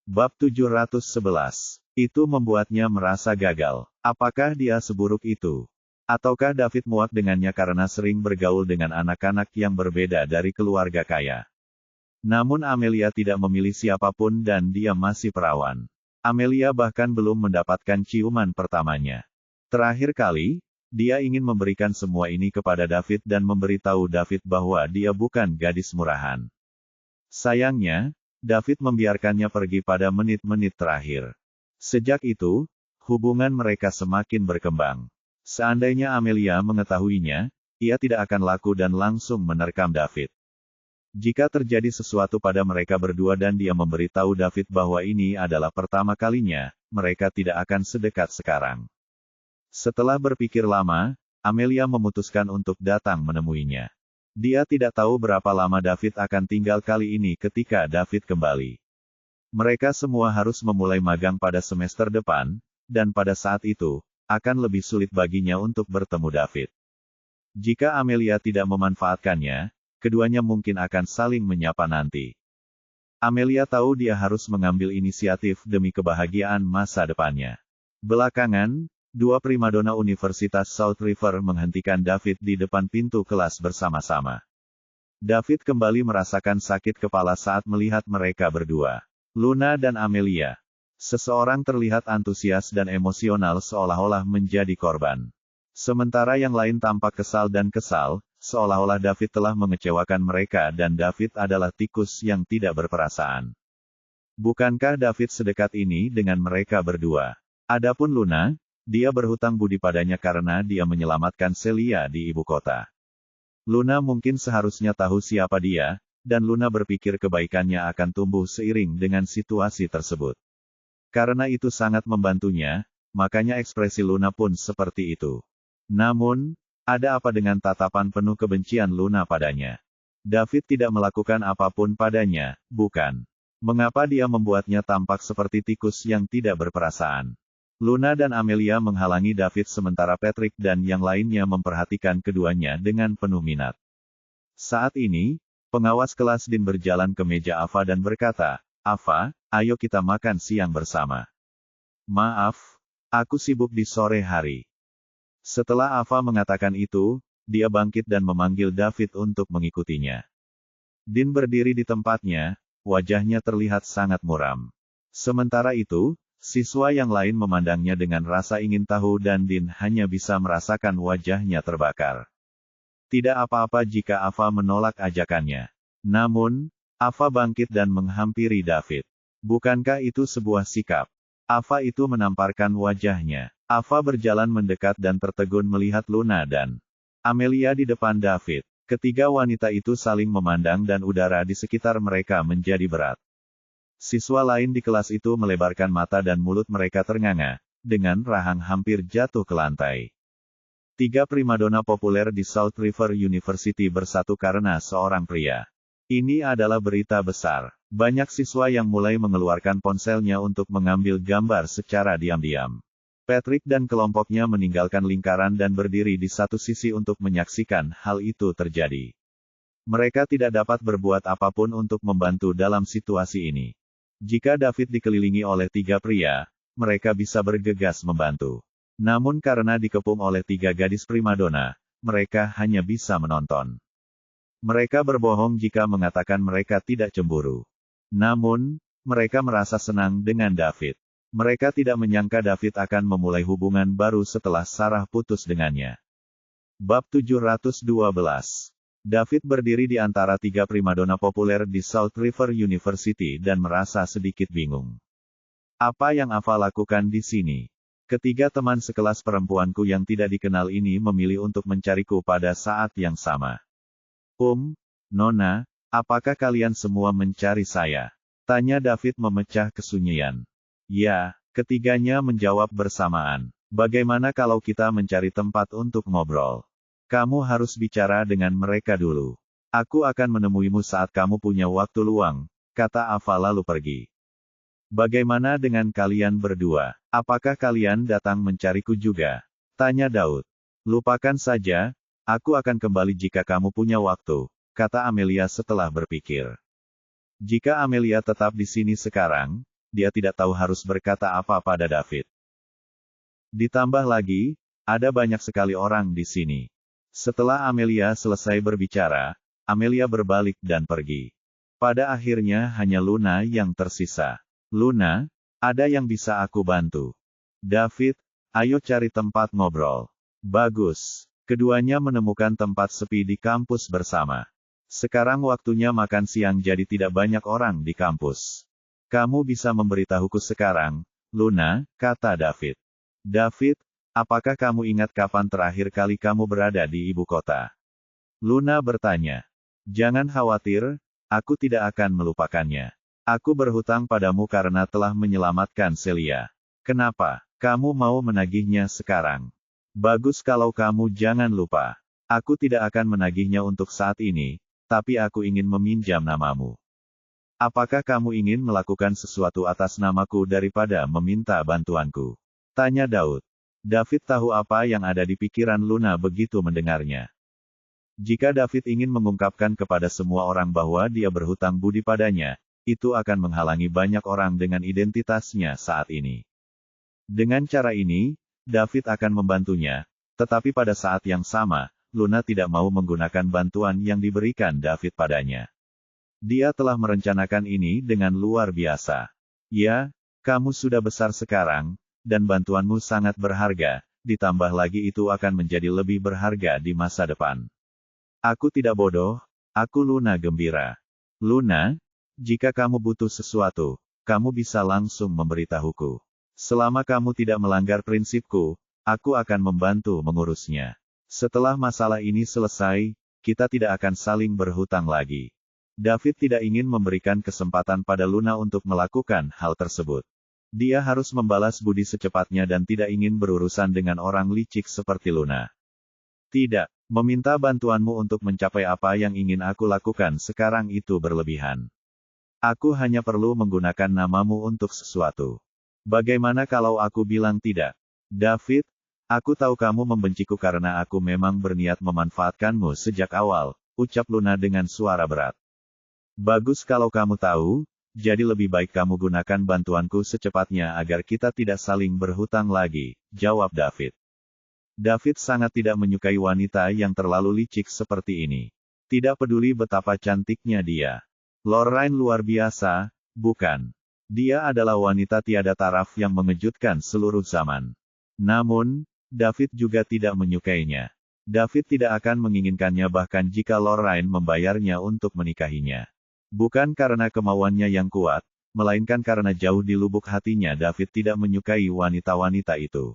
Bab 711. Itu membuatnya merasa gagal. Apakah dia seburuk itu? Ataukah David muak dengannya karena sering bergaul dengan anak-anak yang berbeda dari keluarga kaya? Namun Amelia tidak memilih siapapun dan dia masih perawan. Amelia bahkan belum mendapatkan ciuman pertamanya. Terakhir kali, dia ingin memberikan semua ini kepada David dan memberitahu David bahwa dia bukan gadis murahan. Sayangnya, David membiarkannya pergi pada menit-menit terakhir. Sejak itu, hubungan mereka semakin berkembang. Seandainya Amelia mengetahuinya, ia tidak akan laku dan langsung menerkam David. Jika terjadi sesuatu pada mereka berdua dan dia memberitahu David bahwa ini adalah pertama kalinya, mereka tidak akan sedekat sekarang. Setelah berpikir lama, Amelia memutuskan untuk datang menemuinya. Dia tidak tahu berapa lama David akan tinggal kali ini ketika David kembali. Mereka semua harus memulai magang pada semester depan, dan pada saat itu, akan lebih sulit baginya untuk bertemu David. Jika Amelia tidak memanfaatkannya, keduanya mungkin akan saling menyapa nanti. Amelia tahu dia harus mengambil inisiatif demi kebahagiaan masa depannya. Belakangan, dua primadona Universitas South River menghentikan David di depan pintu kelas bersama-sama. David kembali merasakan sakit kepala saat melihat mereka berdua. Luna dan Amelia. Seseorang terlihat antusias dan emosional seolah-olah menjadi korban. Sementara yang lain tampak kesal, seolah-olah David telah mengecewakan mereka dan David adalah tikus yang tidak berperasaan. Bukankah David sedekat ini dengan mereka berdua? Adapun Luna, dia berhutang budi padanya karena dia menyelamatkan Celia di ibu kota. Luna mungkin seharusnya tahu siapa dia, dan Luna berpikir kebaikannya akan tumbuh seiring dengan situasi tersebut. Karena itu sangat membantunya, makanya ekspresi Luna pun seperti itu. Namun, ada apa dengan tatapan penuh kebencian Luna padanya? David tidak melakukan apapun padanya, bukan? Mengapa dia membuatnya tampak seperti tikus yang tidak berperasaan? Luna dan Amelia menghalangi David sementara Patrick dan yang lainnya memperhatikan keduanya dengan penuh minat. Saat ini, pengawas kelas Dean berjalan ke meja Ava dan berkata, "Ava, ayo kita makan siang bersama." "Maaf, aku sibuk di sore hari." Setelah Ava mengatakan itu, dia bangkit dan memanggil David untuk mengikutinya. Dean berdiri di tempatnya, wajahnya terlihat sangat muram. Sementara itu, siswa yang lain memandangnya dengan rasa ingin tahu dan Dean hanya bisa merasakan wajahnya terbakar. Tidak apa-apa jika Ava menolak ajakannya. Namun, Ava bangkit dan menghampiri David. Bukankah itu sebuah sikap? Ava itu menamparkan wajahnya. Ava berjalan mendekat dan tertegun melihat Luna dan Amelia di depan David. Ketiga wanita itu saling memandang dan udara di sekitar mereka menjadi berat. Siswa lain di kelas itu melebarkan mata dan mulut mereka ternganga, dengan rahang hampir jatuh ke lantai. Tiga primadona populer di South River University bersatu karena seorang pria. Ini adalah berita besar. Banyak siswa yang mulai mengeluarkan ponselnya untuk mengambil gambar secara diam-diam. Patrick dan kelompoknya meninggalkan lingkaran dan berdiri di satu sisi untuk menyaksikan hal itu terjadi. Mereka tidak dapat berbuat apapun untuk membantu dalam situasi ini. Jika David dikelilingi oleh tiga pria, mereka bisa bergegas membantu. Namun karena dikepung oleh tiga gadis primadona, mereka hanya bisa menonton. Mereka berbohong jika mengatakan mereka tidak cemburu. Namun, mereka merasa senang dengan David. Mereka tidak menyangka David akan memulai hubungan baru setelah Sarah putus dengannya. Bab 712. David berdiri di antara tiga primadona populer di South River University dan merasa sedikit bingung. Apa yang Ava lakukan di sini? Ketiga teman sekelas perempuanku yang tidak dikenal ini memilih untuk mencariku pada saat yang sama. Nona, apakah kalian semua mencari saya? Tanya David memecah kesunyian. Ya, ketiganya menjawab bersamaan. Bagaimana kalau kita mencari tempat untuk ngobrol? Kamu harus bicara dengan mereka dulu. Aku akan menemuimu saat kamu punya waktu luang, kata Ava lalu pergi. Bagaimana dengan kalian berdua? Apakah kalian datang mencariku juga? Tanya Daud. Lupakan saja, aku akan kembali jika kamu punya waktu, kata Amelia setelah berpikir. Jika Amelia tetap di sini sekarang, dia tidak tahu harus berkata apa pada David. Ditambah lagi, ada banyak sekali orang di sini. Setelah Amelia selesai berbicara, Amelia berbalik dan pergi. Pada akhirnya hanya Luna yang tersisa. Luna, ada yang bisa aku bantu? David, ayo cari tempat ngobrol. Bagus. Keduanya menemukan tempat sepi di kampus bersama. Sekarang waktunya makan siang jadi tidak banyak orang di kampus. Kamu bisa memberitahuku sekarang, Luna, kata David. David, apakah kamu ingat kapan terakhir kali kamu berada di ibu kota? Luna bertanya. Jangan khawatir, aku tidak akan melupakannya. Aku berhutang padamu karena telah menyelamatkan Celia. Kenapa? Kamu mau menagihnya sekarang? Bagus kalau kamu jangan lupa. Aku tidak akan menagihnya untuk saat ini, tapi aku ingin meminjam namamu. Apakah kamu ingin melakukan sesuatu atas namaku daripada meminta bantuanku? Tanya Daud. David tahu apa yang ada di pikiran Luna begitu mendengarnya. Jika David ingin mengungkapkan kepada semua orang bahwa dia berhutang budi padanya, itu akan menghalangi banyak orang dengan identitasnya saat ini. Dengan cara ini, David akan membantunya, tetapi pada saat yang sama, Luna tidak mau menggunakan bantuan yang diberikan David padanya. Dia telah merencanakan ini dengan luar biasa. Ya, kamu sudah besar sekarang, dan bantuanmu sangat berharga, ditambah lagi itu akan menjadi lebih berharga di masa depan. Aku tidak bodoh, aku Luna gembira. Luna, jika kamu butuh sesuatu, kamu bisa langsung memberitahuku. Selama kamu tidak melanggar prinsipku, aku akan membantu mengurusnya. Setelah masalah ini selesai, kita tidak akan saling berhutang lagi. David tidak ingin memberikan kesempatan pada Luna untuk melakukan hal tersebut. Dia harus membalas budi secepatnya dan tidak ingin berurusan dengan orang licik seperti Luna. Tidak. Meminta bantuanmu untuk mencapai apa yang ingin aku lakukan sekarang itu berlebihan. Aku hanya perlu menggunakan namamu untuk sesuatu. Bagaimana kalau aku bilang tidak? David, aku tahu kamu membenciku karena aku memang berniat memanfaatkanmu sejak awal, ucap Luna dengan suara berat. Bagus kalau kamu tahu, jadi lebih baik kamu gunakan bantuanku secepatnya agar kita tidak saling berhutang lagi, jawab David. David sangat tidak menyukai wanita yang terlalu licik seperti ini. Tidak peduli betapa cantiknya dia. Lorraine luar biasa, bukan? Dia adalah wanita tiada taraf yang mengejutkan seluruh zaman. Namun, David juga tidak menyukainya. David tidak akan menginginkannya bahkan jika Lorraine membayarnya untuk menikahinya. Bukan karena kemauannya yang kuat, melainkan karena jauh di lubuk hatinya David tidak menyukai wanita-wanita itu.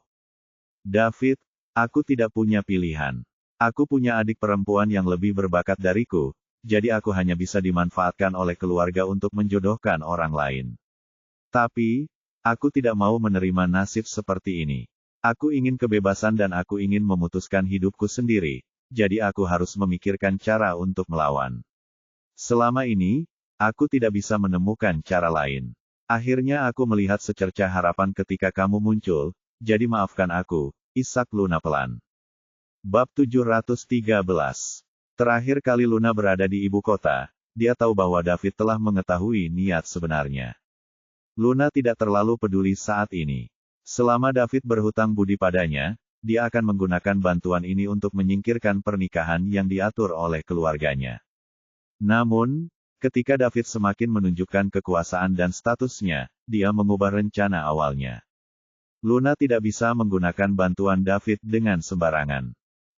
David, aku tidak punya pilihan. Aku punya adik perempuan yang lebih berbakat dariku, jadi aku hanya bisa dimanfaatkan oleh keluarga untuk menjodohkan orang lain. Tapi, aku tidak mau menerima nasib seperti ini. Aku ingin kebebasan dan aku ingin memutuskan hidupku sendiri, jadi aku harus memikirkan cara untuk melawan. Selama ini, aku tidak bisa menemukan cara lain. Akhirnya aku melihat secercah harapan ketika kamu muncul, jadi maafkan aku, isak Luna pelan. Bab 713. Terakhir kali Luna berada di ibu kota, dia tahu bahwa David telah mengetahui niat sebenarnya. Luna tidak terlalu peduli saat ini. Selama David berhutang budi padanya, dia akan menggunakan bantuan ini untuk menyingkirkan pernikahan yang diatur oleh keluarganya. Namun, ketika David semakin menunjukkan kekuasaan dan statusnya, dia mengubah rencana awalnya. Luna tidak bisa menggunakan bantuan David dengan sembarangan.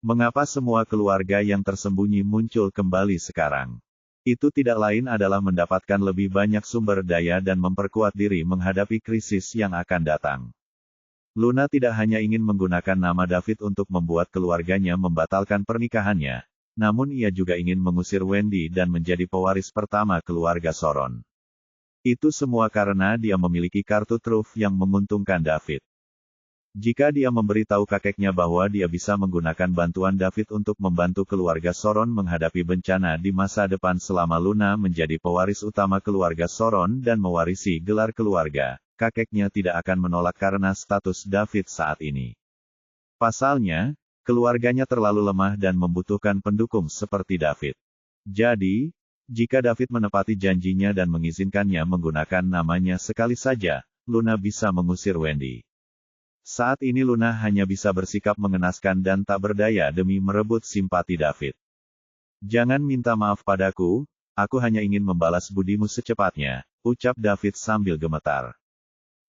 Mengapa semua keluarga yang tersembunyi muncul kembali sekarang? Itu tidak lain adalah mendapatkan lebih banyak sumber daya dan memperkuat diri menghadapi krisis yang akan datang. Luna tidak hanya ingin menggunakan nama David untuk membuat keluarganya membatalkan pernikahannya, namun ia juga ingin mengusir Wendy dan menjadi pewaris pertama keluarga Soron. Itu semua karena dia memiliki kartu truf yang menguntungkan David. Jika dia memberitahu kakeknya bahwa dia bisa menggunakan bantuan David untuk membantu keluarga Soron menghadapi bencana di masa depan selama Luna menjadi pewaris utama keluarga Soron dan mewarisi gelar keluarga, kakeknya tidak akan menolak karena status David saat ini. Pasalnya, keluarganya terlalu lemah dan membutuhkan pendukung seperti David. Jadi, Jika David menepati janjinya dan mengizinkannya menggunakan namanya sekali saja, Luna bisa mengusir Wendy. Saat ini Luna hanya bisa bersikap mengenaskan dan tak berdaya demi merebut simpati David. "Jangan minta maaf padaku, aku hanya ingin membalas budimu secepatnya," ucap David sambil gemetar.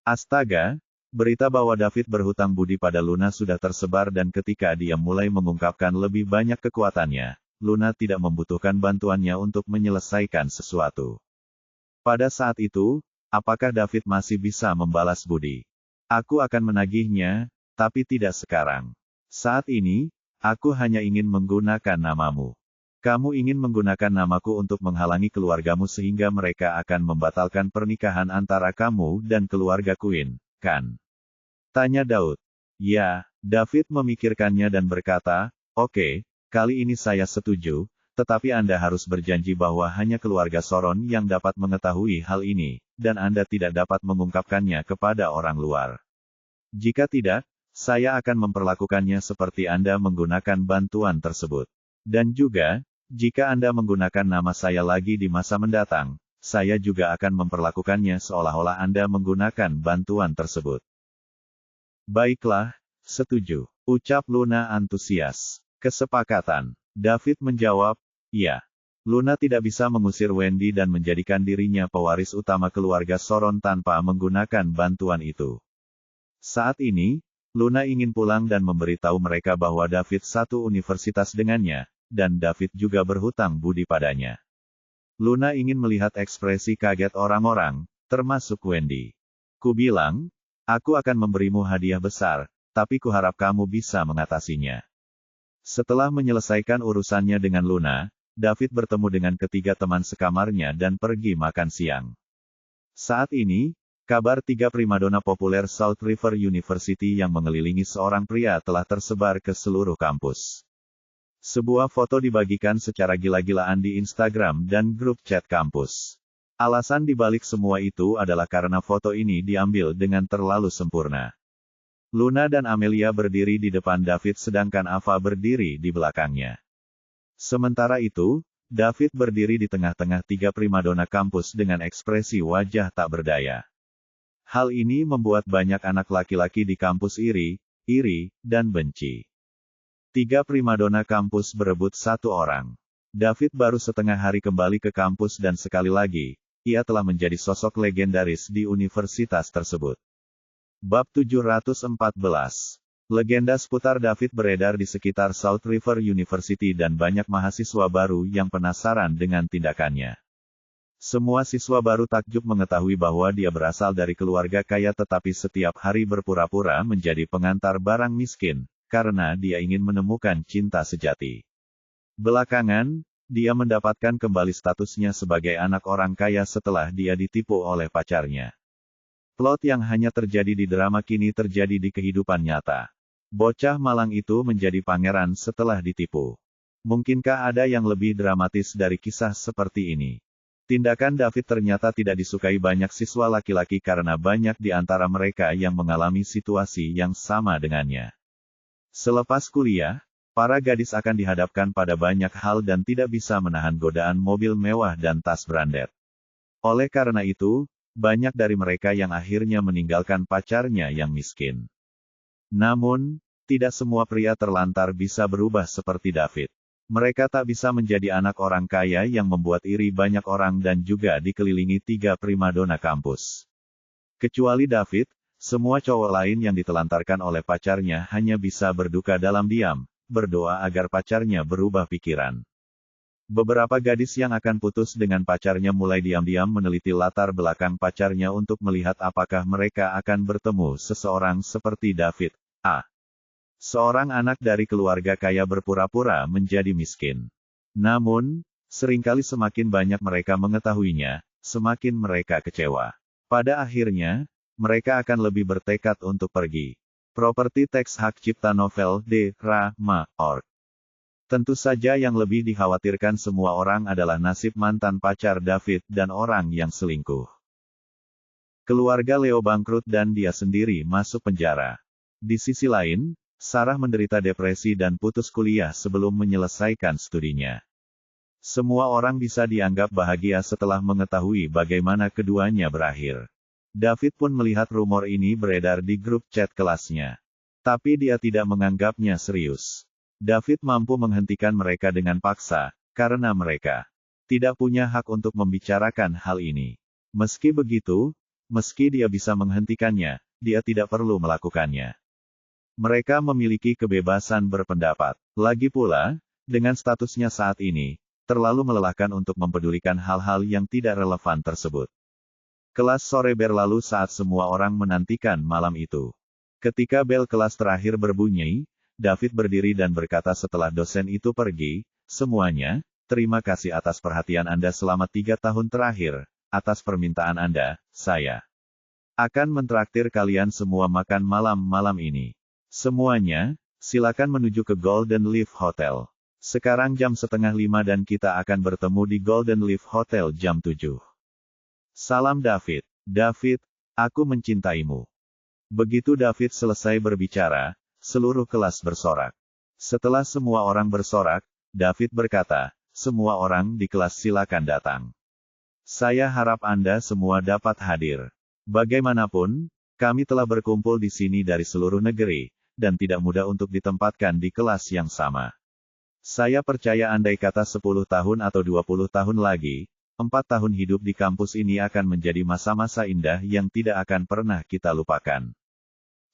Astaga, berita bahwa David berhutang budi pada Luna sudah tersebar dan ketika dia mulai mengungkapkan lebih banyak kekuatannya, Luna tidak membutuhkan bantuannya untuk menyelesaikan sesuatu. Pada saat itu, apakah David masih bisa membalas budi? "Aku akan menagihnya, tapi tidak sekarang. Saat ini, aku hanya ingin menggunakan namamu. Kamu ingin menggunakan namaku untuk menghalangi keluargamu sehingga mereka akan membatalkan pernikahan antara kamu dan keluarga Quinn, kan?" tanya Daud. "Ya," David memikirkannya dan berkata, "Oke, kali ini saya setuju, tetapi Anda harus berjanji bahwa hanya keluarga Soron yang dapat mengetahui hal ini, dan Anda tidak dapat mengungkapkannya kepada orang luar. Jika tidak, saya akan memperlakukannya seperti Anda menggunakan bantuan tersebut. Dan juga, jika Anda menggunakan nama saya lagi di masa mendatang, saya juga akan memperlakukannya seolah-olah Anda menggunakan bantuan tersebut." "Baiklah, setuju," ucap Luna antusias. "Kesepakatan." David menjawab, "Iya." Luna tidak bisa mengusir Wendy dan menjadikan dirinya pewaris utama keluarga Soron tanpa menggunakan bantuan itu. Saat ini, Luna ingin pulang dan memberitahu mereka bahwa David satu universitas dengannya, dan David juga berhutang budi padanya. Luna ingin melihat ekspresi kaget orang-orang, termasuk Wendy. "Ku bilang, aku akan memberimu hadiah besar, tapi kuharap kamu bisa mengatasinya." Setelah menyelesaikan urusannya dengan Luna, David bertemu dengan ketiga teman sekamarnya dan pergi makan siang. Saat ini, kabar 3 primadona populer Salt River University yang mengelilingi seorang pria telah tersebar ke seluruh kampus. Sebuah foto dibagikan secara gila-gilaan di Instagram dan grup chat kampus. Alasan dibalik semua itu adalah karena foto ini diambil dengan terlalu sempurna. Luna dan Amelia berdiri di depan David sedangkan Ava berdiri di belakangnya. Sementara itu, David berdiri di tengah-tengah 3 primadona kampus dengan ekspresi wajah tak berdaya. Hal ini membuat banyak anak laki-laki di kampus iri, dan benci. 3 primadona kampus berebut satu orang. David baru setengah hari kembali ke kampus dan sekali lagi, ia telah menjadi sosok legendaris di universitas tersebut. Bab 714. Legenda seputar David beredar di sekitar Salt River University dan banyak mahasiswa baru yang penasaran dengan tindakannya. Semua siswa baru takjub mengetahui bahwa dia berasal dari keluarga kaya tetapi setiap hari berpura-pura menjadi pengantar barang miskin, karena dia ingin menemukan cinta sejati. Belakangan, dia mendapatkan kembali statusnya sebagai anak orang kaya setelah dia ditipu oleh pacarnya. Plot yang hanya terjadi di drama kini terjadi di kehidupan nyata. Bocah malang itu menjadi pangeran setelah ditipu. Mungkinkah ada yang lebih dramatis dari kisah seperti ini? Tindakan David ternyata tidak disukai banyak siswa laki-laki karena banyak di antara mereka yang mengalami situasi yang sama dengannya. Selepas kuliah, para gadis akan dihadapkan pada banyak hal dan tidak bisa menahan godaan mobil mewah dan tas branded. Oleh karena itu, banyak dari mereka yang akhirnya meninggalkan pacarnya yang miskin. Namun, tidak semua pria terlantar bisa berubah seperti David. Mereka tak bisa menjadi anak orang kaya yang membuat iri banyak orang dan juga dikelilingi 3 primadona kampus. Kecuali David, semua cowok lain yang ditelantarkan oleh pacarnya hanya bisa berduka dalam diam, berdoa agar pacarnya berubah pikiran. Beberapa gadis yang akan putus dengan pacarnya mulai diam-diam meneliti latar belakang pacarnya untuk melihat apakah mereka akan bertemu seseorang seperti David. Seorang anak dari keluarga kaya berpura-pura menjadi miskin. Namun, seringkali semakin banyak mereka mengetahuinya, semakin mereka kecewa. Pada akhirnya, mereka akan lebih bertekad untuk pergi. Properti teks hak cipta novel D.Ra.Ma.Org. Tentu saja yang lebih dikhawatirkan semua orang adalah nasib mantan pacar David dan orang yang selingkuh. Keluarga Leo bangkrut dan dia sendiri masuk penjara. Di sisi lain, Sarah menderita depresi dan putus kuliah sebelum menyelesaikan studinya. Semua orang bisa dianggap bahagia setelah mengetahui bagaimana keduanya berakhir. David pun melihat rumor ini beredar di grup chat kelasnya. Tapi dia tidak menganggapnya serius. David mampu menghentikan mereka dengan paksa, karena mereka tidak punya hak untuk membicarakan hal ini. Meski begitu, meski dia bisa menghentikannya, dia tidak perlu melakukannya. Mereka memiliki kebebasan berpendapat. Lagi pula, dengan statusnya saat ini, terlalu melelahkan untuk mempedulikan hal-hal yang tidak relevan tersebut. Kelas sore berlalu saat semua orang menantikan malam itu. Ketika bel kelas terakhir berbunyi, David berdiri dan berkata setelah dosen itu pergi, "Semuanya, terima kasih atas perhatian Anda selama 3 tahun terakhir. Atas permintaan Anda, saya akan mentraktir kalian semua makan malam ini. Semuanya, silakan menuju ke Golden Leaf Hotel. Sekarang jam 4:30 dan kita akan bertemu di Golden Leaf Hotel jam 7. Salam David. David, aku mencintaimu." Begitu David selesai berbicara, seluruh kelas bersorak. Setelah semua orang bersorak, David berkata, "Semua orang di kelas silakan datang. Saya harap Anda semua dapat hadir. Bagaimanapun, kami telah berkumpul di sini dari seluruh negeri, dan tidak mudah untuk ditempatkan di kelas yang sama. Saya percaya andai kata 10 tahun atau 20 tahun lagi, 4 tahun hidup di kampus ini akan menjadi masa-masa indah yang tidak akan pernah kita lupakan."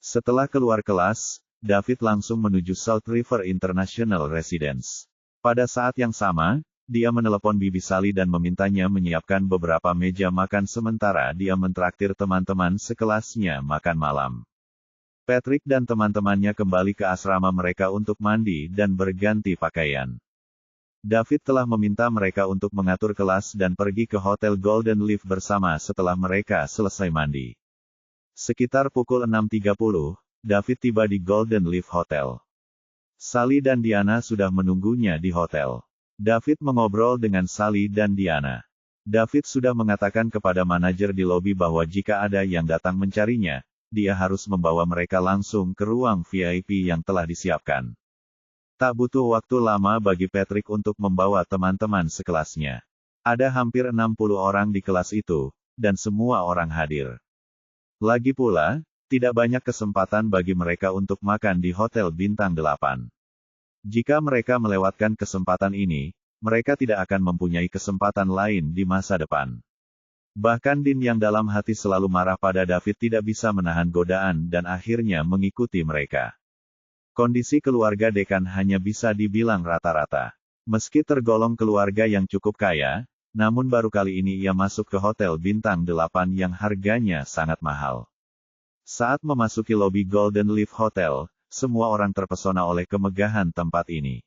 Setelah keluar kelas, David langsung menuju South River International Residence. Pada saat yang sama, dia menelepon Bibi Sally dan memintanya menyiapkan beberapa meja makan sementara dia mentraktir teman-teman sekelasnya makan malam. Patrick dan teman-temannya kembali ke asrama mereka untuk mandi dan berganti pakaian. David telah meminta mereka untuk mengatur kelas dan pergi ke Hotel Golden Leaf bersama setelah mereka selesai mandi. Sekitar pukul 6.30, David tiba di Golden Leaf Hotel. Sally dan Diana sudah menunggunya di hotel. David mengobrol dengan Sally dan Diana. David sudah mengatakan kepada manajer di lobi bahwa jika ada yang datang mencarinya, dia harus membawa mereka langsung ke ruang VIP yang telah disiapkan. Tak butuh waktu lama bagi Patrick untuk membawa teman-teman sekelasnya. Ada hampir 60 orang di kelas itu, dan semua orang hadir. Lagi pula, tidak banyak kesempatan bagi mereka untuk makan di Hotel Bintang 8. Jika mereka melewatkan kesempatan ini, mereka tidak akan mempunyai kesempatan lain di masa depan. Bahkan Dean yang dalam hati selalu marah pada David tidak bisa menahan godaan dan akhirnya mengikuti mereka. Kondisi keluarga dekan hanya bisa dibilang rata-rata. Meski tergolong keluarga yang cukup kaya, namun baru kali ini ia masuk ke Hotel Bintang 8 yang harganya sangat mahal. Saat memasuki lobi Golden Leaf Hotel, semua orang terpesona oleh kemegahan tempat ini.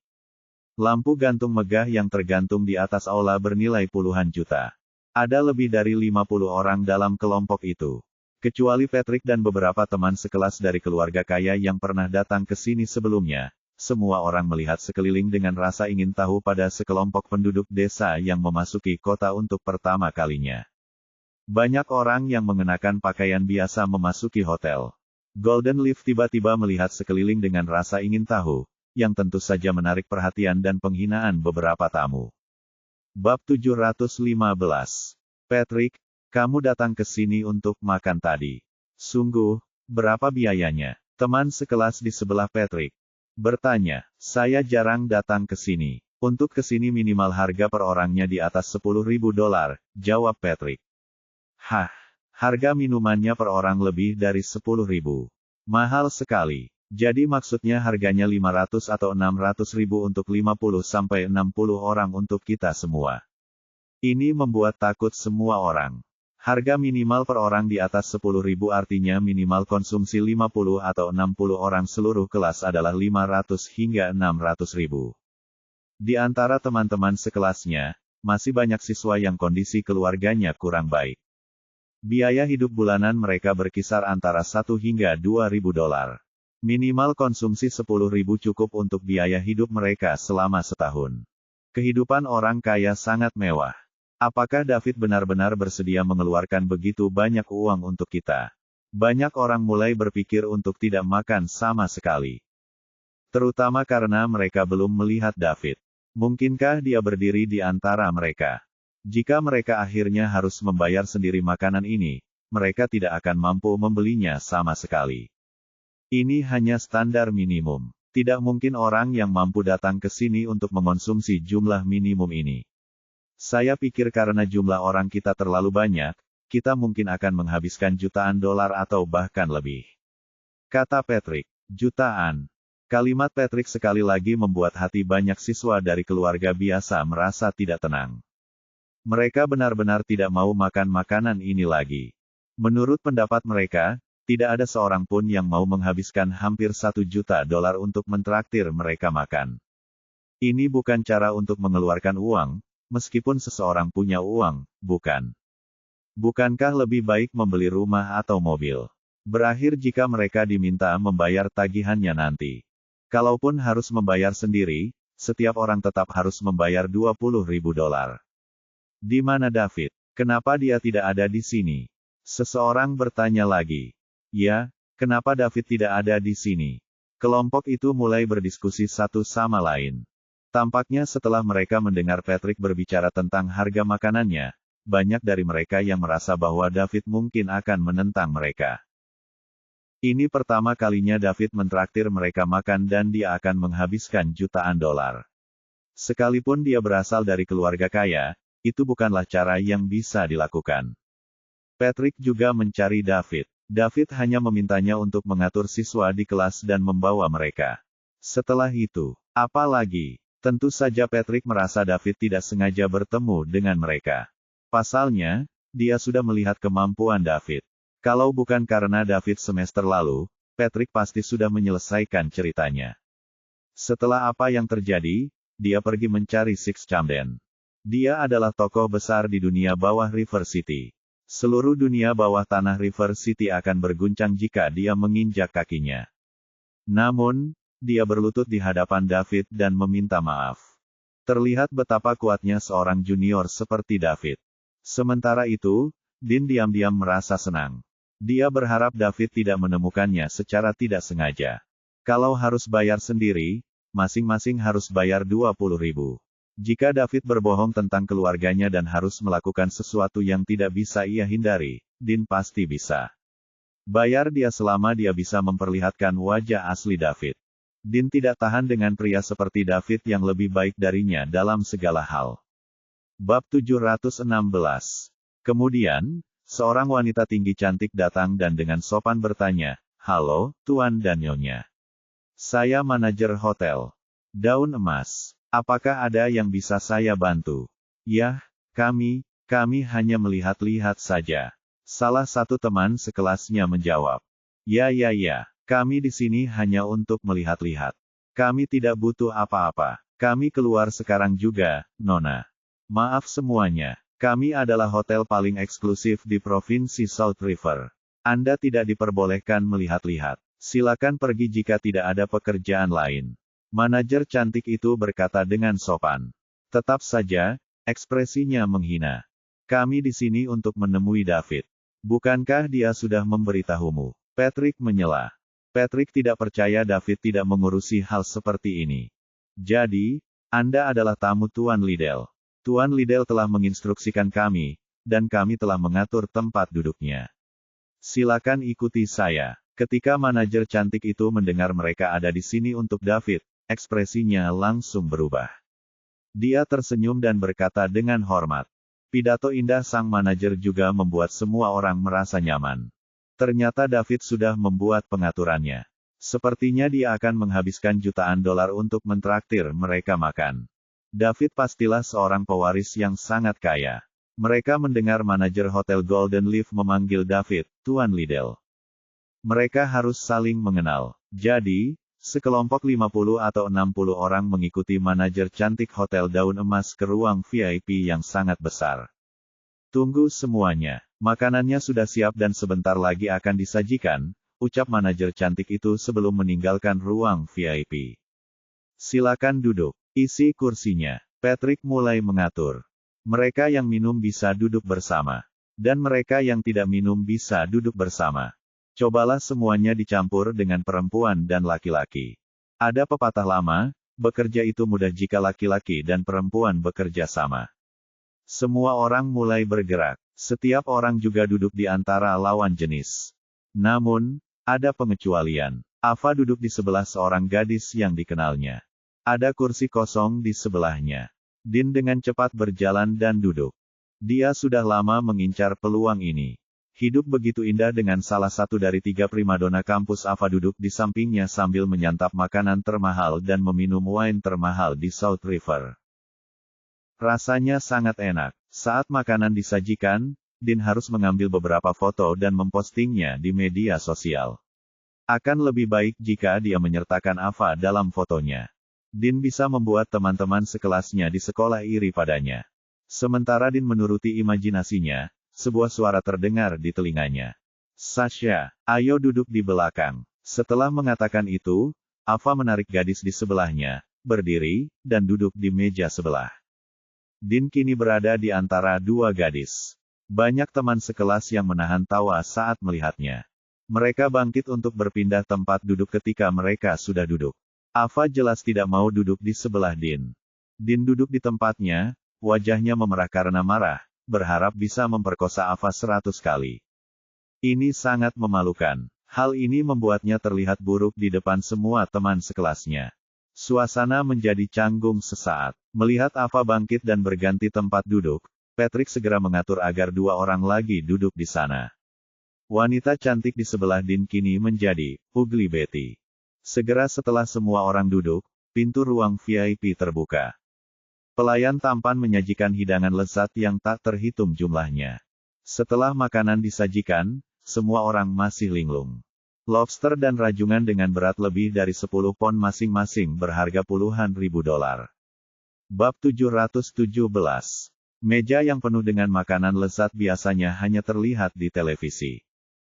Lampu gantung megah yang tergantung di atas aula bernilai puluhan juta. Ada lebih dari 50 orang dalam kelompok itu. Kecuali Patrick dan beberapa teman sekelas dari keluarga kaya yang pernah datang ke sini sebelumnya, semua orang melihat sekeliling dengan rasa ingin tahu pada sekelompok penduduk desa yang memasuki kota untuk pertama kalinya. Banyak orang yang mengenakan pakaian biasa memasuki hotel. Golden Leaf tiba-tiba melihat sekeliling dengan rasa ingin tahu, yang tentu saja menarik perhatian dan penghinaan beberapa tamu. Bab 715. Patrick, kamu datang ke sini untuk makan tadi. Sungguh, berapa biayanya? Teman sekelas di sebelah Patrick bertanya. Saya jarang datang ke sini. Untuk ke sini minimal harga per orangnya di atas $10.000, jawab Patrick. Hah, harga minumannya per orang lebih dari 10.000. Mahal sekali. Jadi maksudnya harganya 500 atau 600.000 untuk 50-60 orang untuk kita semua. Ini membuat takut semua orang. Harga minimal per orang di atas 10.000 artinya minimal konsumsi 50 atau 60 orang seluruh kelas adalah 500 hingga 600.000. Di antara teman-teman sekelasnya, masih banyak siswa yang kondisi keluarganya kurang baik. Biaya hidup bulanan mereka berkisar antara 1 hingga $2.000. Minimal konsumsi 10.000 cukup untuk biaya hidup mereka selama setahun. Kehidupan orang kaya sangat mewah. Apakah David benar-benar bersedia mengeluarkan begitu banyak uang untuk kita? Banyak orang mulai berpikir untuk tidak makan sama sekali. Terutama karena mereka belum melihat David. Mungkinkah dia berdiri di antara mereka? Jika mereka akhirnya harus membayar sendiri makanan ini, mereka tidak akan mampu membelinya sama sekali. Ini hanya standar minimum. Tidak mungkin orang yang mampu datang ke sini untuk mengonsumsi jumlah minimum ini. Saya pikir karena jumlah orang kita terlalu banyak, kita mungkin akan menghabiskan jutaan dolar atau bahkan lebih. Kata Patrick, jutaan. Kalimat Patrick sekali lagi membuat hati banyak siswa dari keluarga biasa merasa tidak tenang. Mereka benar-benar tidak mau makan makanan ini lagi. Menurut pendapat mereka, tidak ada seorang pun yang mau menghabiskan hampir 1 juta dolar untuk mentraktir mereka makan. Ini bukan cara untuk mengeluarkan uang, meskipun seseorang punya uang, bukan? Bukankah lebih baik membeli rumah atau mobil? Berakhir jika mereka diminta membayar tagihannya nanti. Kalaupun harus membayar sendiri, setiap orang tetap harus membayar 20.000 dolar. Di mana David? Kenapa dia tidak ada di sini? Seseorang bertanya lagi. Ya, kenapa David tidak ada di sini? Kelompok itu mulai berdiskusi satu sama lain. Tampaknya setelah mereka mendengar Patrick berbicara tentang harga makanannya, banyak dari mereka yang merasa bahwa David mungkin akan menentang mereka. Ini pertama kalinya David mentraktir mereka makan dan dia akan menghabiskan jutaan dolar. Sekalipun dia berasal dari keluarga kaya, itu bukanlah cara yang bisa dilakukan. Patrick juga mencari David. David hanya memintanya untuk mengatur siswa di kelas dan membawa mereka. Setelah itu, apa lagi? Tentu saja Patrick merasa David tidak sengaja bertemu dengan mereka. Pasalnya, dia sudah melihat kemampuan David. Kalau bukan karena David semester lalu, Patrick pasti sudah menyelesaikan ceritanya. Setelah apa yang terjadi, dia pergi mencari Six Camden. Dia adalah tokoh besar di dunia bawah River City. Seluruh dunia bawah tanah River City akan berguncang jika dia menginjak kakinya. Namun, dia berlutut di hadapan David dan meminta maaf. Terlihat betapa kuatnya seorang junior seperti David. Sementara itu, Dean diam-diam merasa senang. Dia berharap David tidak menemukannya secara tidak sengaja. Kalau harus bayar sendiri, masing-masing harus bayar 20.000. Jika David berbohong tentang keluarganya dan harus melakukan sesuatu yang tidak bisa ia hindari, Dean pasti bisa bayar dia selama dia bisa memperlihatkan wajah asli David. Dean tidak tahan dengan pria seperti David yang lebih baik darinya dalam segala hal. Bab 716. Kemudian, seorang wanita tinggi cantik datang dan dengan sopan bertanya, "Halo, Tuan dan Nyonya. Saya manajer hotel Daun Emas. Apakah ada yang bisa saya bantu?" "Yah, kami hanya melihat-lihat saja." Salah satu teman sekelasnya menjawab. Ya, kami di sini hanya untuk melihat-lihat. Kami tidak butuh apa-apa. Kami keluar sekarang juga, Nona. Maaf semuanya. Kami adalah hotel paling eksklusif di Provinsi South River. Anda tidak diperbolehkan melihat-lihat. Silakan pergi jika tidak ada pekerjaan lain. Manajer cantik itu berkata dengan sopan. Tetap saja, ekspresinya menghina. Kami di sini untuk menemui David. Bukankah dia sudah memberitahumu? Patrick menyela. Patrick tidak percaya David tidak mengurusi hal seperti ini. Jadi, Anda adalah tamu Tuan Liddell. Tuan Liddell telah menginstruksikan kami, dan kami telah mengatur tempat duduknya. Silakan ikuti saya. Ketika manajer cantik itu mendengar mereka ada di sini untuk David, ekspresinya langsung berubah. Dia tersenyum dan berkata dengan hormat. Pidato indah sang manajer juga membuat semua orang merasa nyaman. Ternyata David sudah membuat pengaturannya. Sepertinya dia akan menghabiskan jutaan dolar untuk mentraktir mereka makan. David pastilah seorang pewaris yang sangat kaya. Mereka mendengar manajer hotel Golden Leaf memanggil David, Tuan Liddell. Mereka harus saling mengenal. Jadi, sekelompok 50 atau 60 orang mengikuti manajer cantik Hotel Daun Emas ke ruang VIP yang sangat besar. Tunggu semuanya. Makanannya sudah siap dan sebentar lagi akan disajikan, ucap manajer cantik itu sebelum meninggalkan ruang VIP. Silakan duduk. Isi kursinya. Patrick mulai mengatur. Mereka yang minum bisa duduk bersama. Dan mereka yang tidak minum bisa duduk bersama. Cobalah semuanya dicampur dengan perempuan dan laki-laki. Ada pepatah lama, Bekerja itu mudah jika laki-laki dan perempuan bekerja sama. Semua orang mulai bergerak. Setiap orang juga duduk di antara lawan jenis. Namun, ada pengecualian. Ava duduk di sebelah seorang gadis yang dikenalnya. Ada kursi kosong di sebelahnya. Dean dengan cepat berjalan dan duduk. Dia sudah lama mengincar peluang ini. Hidup begitu indah dengan salah satu dari 3 primadona kampus. Ava duduk di sampingnya sambil menyantap makanan termahal dan meminum wine termahal di South River. Rasanya sangat enak. Saat makanan disajikan, Dean harus mengambil beberapa foto dan mempostingnya di media sosial. Akan lebih baik jika dia menyertakan Ava dalam fotonya. Dean bisa membuat teman-teman sekelasnya di sekolah iri padanya. Sementara Dean menuruti imajinasinya, sebuah suara terdengar di telinganya. Sasha, ayo duduk di belakang. Setelah mengatakan itu, Ava menarik gadis di sebelahnya, berdiri, dan duduk di meja sebelah. Dean kini berada di antara dua gadis. Banyak teman sekelas yang menahan tawa saat melihatnya. Mereka bangkit untuk berpindah tempat duduk ketika mereka sudah duduk. Ava jelas tidak mau duduk di sebelah Dean. Dean duduk di tempatnya, wajahnya memerah karena marah, berharap bisa memperkosa Ava 100 kali. Ini sangat memalukan. Hal ini membuatnya terlihat buruk di depan semua teman sekelasnya. Suasana menjadi canggung sesaat. Melihat Ava bangkit dan berganti tempat duduk, Patrick segera mengatur agar 2 orang lagi duduk di sana. Wanita cantik di sebelah Dean kini menjadi Ugly Betty. Segera setelah semua orang duduk, pintu ruang VIP terbuka. Pelayan tampan menyajikan hidangan lezat yang tak terhitung jumlahnya. Setelah makanan disajikan, semua orang masih linglung. Lobster dan rajungan dengan berat lebih dari 10 pon masing-masing berharga puluhan ribu dolar. Bab 717. Meja yang penuh dengan makanan lezat biasanya hanya terlihat di televisi.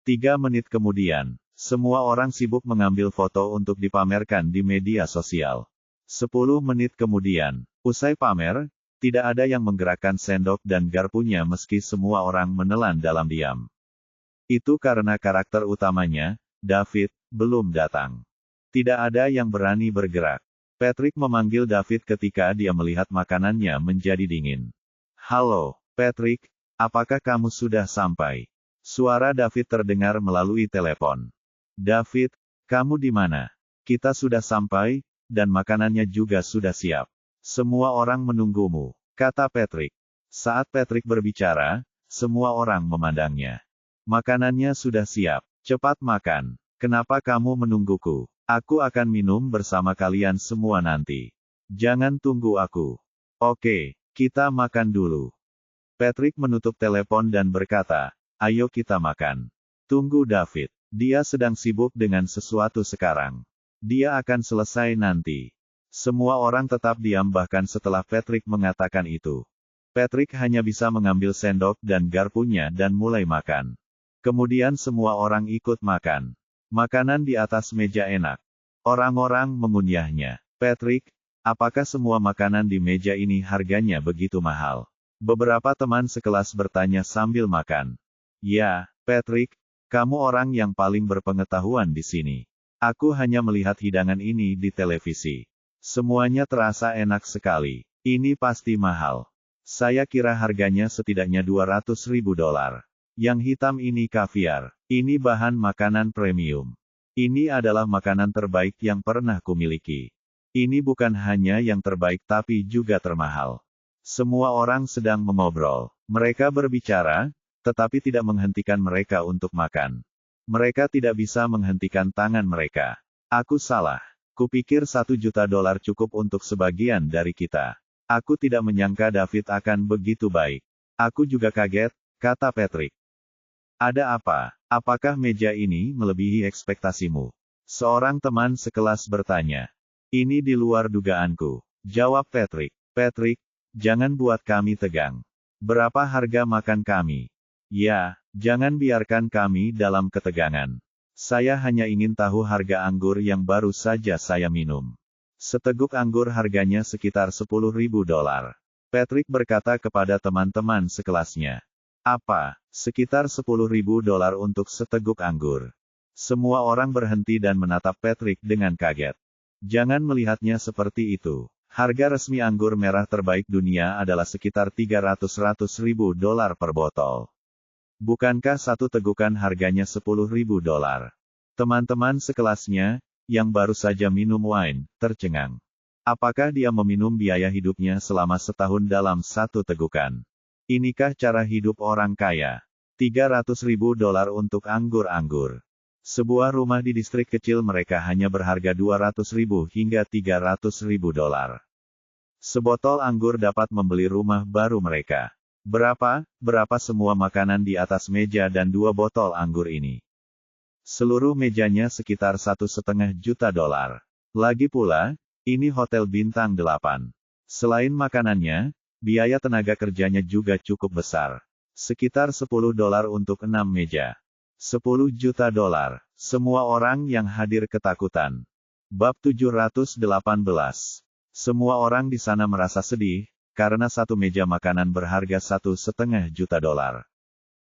3 menit kemudian, semua orang sibuk mengambil foto untuk dipamerkan di media sosial. 10 menit kemudian, usai pamer, tidak ada yang menggerakkan sendok dan garpunya meski semua orang menelan dalam diam. Itu karena karakter utamanya, David, belum datang. Tidak ada yang berani bergerak. Patrick memanggil David ketika dia melihat makanannya menjadi dingin. Halo, Patrick, apakah kamu sudah sampai? Suara David terdengar melalui telepon. David, kamu di mana? Kita sudah sampai, dan makanannya juga sudah siap. Semua orang menunggumu, kata Patrick. Saat Patrick berbicara, semua orang memandangnya. Makanannya sudah siap, cepat makan. Kenapa kamu menungguku? Aku akan minum bersama kalian semua nanti. Jangan tunggu aku. Oke, kita makan dulu. Patrick menutup telepon dan berkata, ayo kita makan. Tunggu David. Dia sedang sibuk dengan sesuatu sekarang. Dia akan selesai nanti. Semua orang tetap diam bahkan setelah Patrick mengatakan itu. Patrick hanya bisa mengambil sendok dan garpunya dan mulai makan. Kemudian semua orang ikut makan. Makanan di atas meja enak. Orang-orang mengunyahnya. Patrick, apakah semua makanan di meja ini harganya begitu mahal? Beberapa teman sekelas bertanya sambil makan. Ya, Patrick, kamu orang yang paling berpengetahuan di sini. Aku hanya melihat hidangan ini di televisi. Semuanya terasa enak sekali. Ini pasti mahal. Saya kira harganya setidaknya 200 ribu dolar. Yang hitam ini kaviar. Ini bahan makanan premium. Ini adalah makanan terbaik yang pernah kumiliki. Ini bukan hanya yang terbaik tapi juga termahal. Semua orang sedang mengobrol. Mereka berbicara, tetapi tidak menghentikan mereka untuk makan. Mereka tidak bisa menghentikan tangan mereka. Aku salah. Kupikir 1 juta dolar cukup untuk sebagian dari kita. Aku tidak menyangka David akan begitu baik. Aku juga kaget, kata Patrick. Ada apa? Apakah meja ini melebihi ekspektasimu? Seorang teman sekelas bertanya. Ini di luar dugaanku, jawab Patrick. Patrick, jangan buat kami tegang. Berapa harga makan kami? Ya, jangan biarkan kami dalam ketegangan. Saya hanya ingin tahu harga anggur yang baru saja saya minum. Seteguk anggur harganya sekitar 10 ribu dolar. Patrick berkata kepada teman-teman sekelasnya. Apa? Sekitar 10 ribu dolar untuk seteguk anggur. Semua orang berhenti dan menatap Patrick dengan kaget. Jangan melihatnya seperti itu. Harga resmi anggur merah terbaik dunia adalah sekitar $300.000 per botol. Bukankah satu tegukan harganya $10.000? Teman-teman sekelasnya, yang baru saja minum wine, tercengang. Apakah dia meminum biaya hidupnya selama setahun dalam satu tegukan? Inikah cara hidup orang kaya? $300.000 untuk anggur-anggur. Sebuah rumah di distrik kecil mereka hanya berharga $200.000 hingga $300.000. Sebotol anggur dapat membeli rumah baru mereka. Berapa semua makanan di atas meja dan 2 botol anggur ini? Seluruh mejanya sekitar $1,5 juta. Lagi pula, ini hotel bintang 8. Selain makanannya, biaya tenaga kerjanya juga cukup besar. Sekitar $10 untuk 6 meja. $10 juta. Semua orang yang hadir ketakutan. Bab 718. Semua orang di sana merasa sedih, karena satu meja makanan berharga $1,5 juta.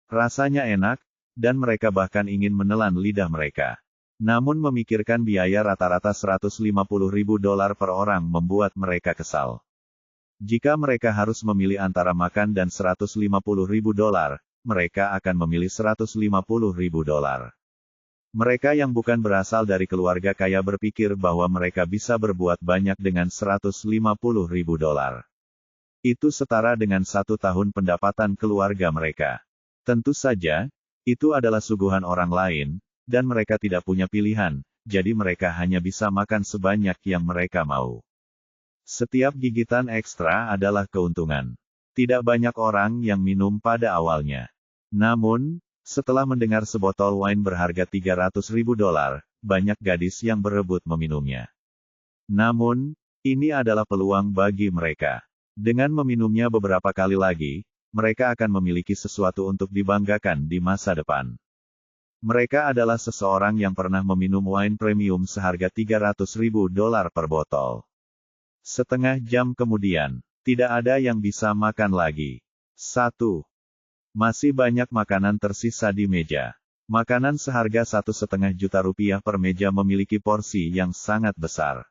Rasanya enak, dan mereka bahkan ingin menelan lidah mereka. Namun memikirkan biaya rata-rata $150.000 per orang membuat mereka kesal. Jika mereka harus memilih antara makan dan $150.000, mereka akan memilih $150.000. Mereka yang bukan berasal dari keluarga kaya berpikir bahwa mereka bisa berbuat banyak dengan $150.000. Itu setara dengan 1 tahun pendapatan keluarga mereka. Tentu saja, itu adalah suguhan orang lain, dan mereka tidak punya pilihan, jadi mereka hanya bisa makan sebanyak yang mereka mau. Setiap gigitan ekstra adalah keuntungan. Tidak banyak orang yang minum pada awalnya. Namun, setelah mendengar sebotol wine berharga $300.000, banyak gadis yang berebut meminumnya. Namun, ini adalah peluang bagi mereka. Dengan meminumnya beberapa kali lagi, mereka akan memiliki sesuatu untuk dibanggakan di masa depan. Mereka adalah seseorang yang pernah meminum wine premium seharga $300.000 per botol. Setengah jam kemudian, tidak ada yang bisa makan lagi. 1. Masih banyak makanan tersisa di meja. Makanan seharga $1,5 juta per meja memiliki porsi yang sangat besar.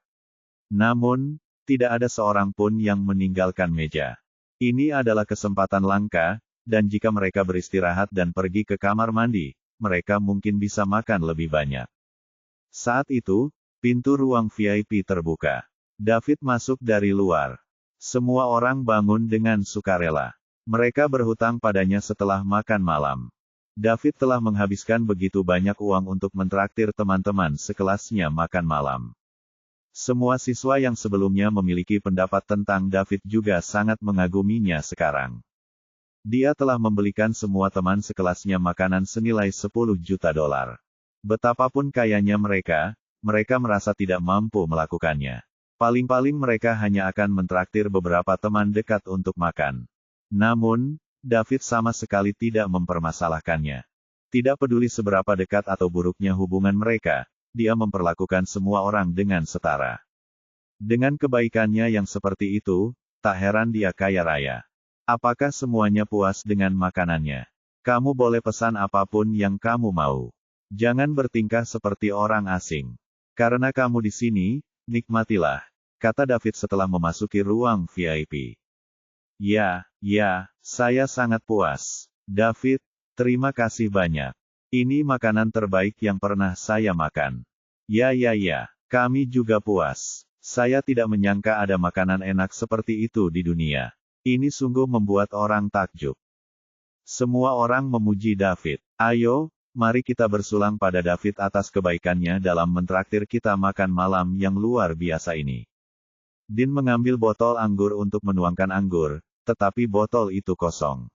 Namun, tidak ada seorang pun yang meninggalkan meja. Ini adalah kesempatan langka, dan jika mereka beristirahat dan pergi ke kamar mandi, mereka mungkin bisa makan lebih banyak. Saat itu, pintu ruang VIP terbuka. David masuk dari luar. Semua orang bangun dengan sukarela. Mereka berhutang padanya setelah makan malam. David telah menghabiskan begitu banyak uang untuk mentraktir teman-teman sekelasnya makan malam. Semua siswa yang sebelumnya memiliki pendapat tentang David juga sangat mengaguminya sekarang. Dia telah membelikan semua teman sekelasnya makanan senilai $10 juta. Betapapun kayanya mereka merasa tidak mampu melakukannya. Paling-paling mereka hanya akan mentraktir beberapa teman dekat untuk makan. Namun, David sama sekali tidak mempermasalahkannya. Tidak peduli seberapa dekat atau buruknya hubungan mereka, dia memperlakukan semua orang dengan setara. Dengan kebaikannya yang seperti itu, tak heran dia kaya raya. Apakah semuanya puas dengan makanannya? Kamu boleh pesan apapun yang kamu mau. Jangan bertingkah seperti orang asing. Karena kamu di sini, nikmatilah, kata David setelah memasuki ruang VIP. Ya, saya sangat puas. David, terima kasih banyak. Ini makanan terbaik yang pernah saya makan. Ya, kami juga puas. Saya tidak menyangka ada makanan enak seperti itu di dunia. Ini sungguh membuat orang takjub. Semua orang memuji David. Ayo, mari kita bersulang pada David atas kebaikannya dalam mentraktir kita makan malam yang luar biasa ini. Dean mengambil botol anggur untuk menuangkan anggur, tetapi botol itu kosong.